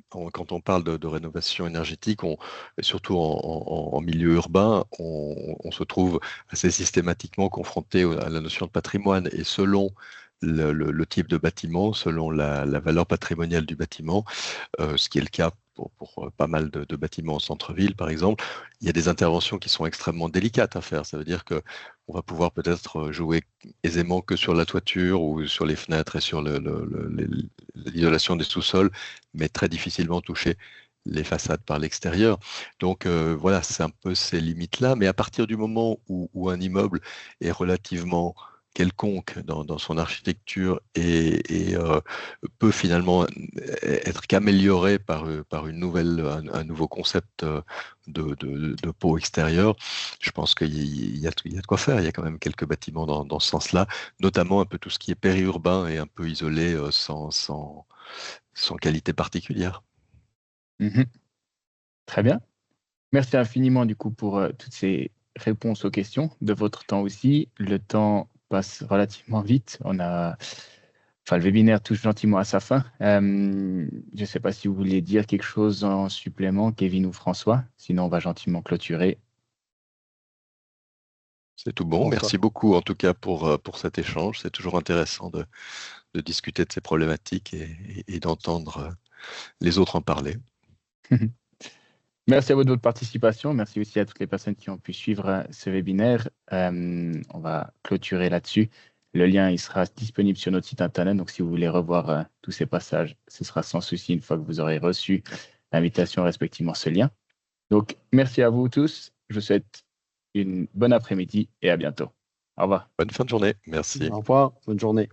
quand on parle de rénovation énergétique, et surtout en milieu urbain, on se trouve assez systématiquement confronté à la notion de patrimoine. Et selon le type de bâtiment, selon la valeur patrimoniale du bâtiment, ce qui est le cas pour pas mal de bâtiments en centre-ville, par exemple, il y a des interventions qui sont extrêmement délicates à faire. Ça veut dire qu'on va pouvoir peut-être jouer aisément que sur la toiture ou sur les fenêtres et sur l'isolation des sous-sols, mais très difficilement toucher les façades par l'extérieur. Donc voilà, c'est un peu ces limites-là. Mais à partir du moment où un immeuble est relativement quelconque dans son architecture et peut finalement être qu'amélioré par un nouveau concept de peau extérieure, je pense qu'il y a de quoi faire. Il y a quand même quelques bâtiments dans ce sens-là, notamment un peu tout ce qui est périurbain et un peu isolé sans qualité particulière. Très bien. Merci infiniment du coup pour toutes ces réponses aux questions, de votre temps aussi. Le temps passe relativement vite. Le webinaire touche gentiment à sa fin. Je ne sais pas si vous voulez dire quelque chose en supplément, Kevin ou François. Sinon, on va gentiment clôturer. C'est tout bon. François. Merci beaucoup en tout cas pour cet échange. C'est toujours intéressant de discuter de ces problématiques et d'entendre les autres en parler. Merci à vous de votre participation. Merci aussi à toutes les personnes qui ont pu suivre ce webinaire. On va clôturer là-dessus. Le lien il sera disponible sur notre site internet. Donc, si vous voulez revoir tous ces passages, ce sera sans souci une fois que vous aurez reçu l'invitation respectivement ce lien. Donc, merci à vous tous. Je vous souhaite une bonne après-midi et à bientôt. Au revoir. Bonne fin de journée. Merci. Au revoir. Bonne journée.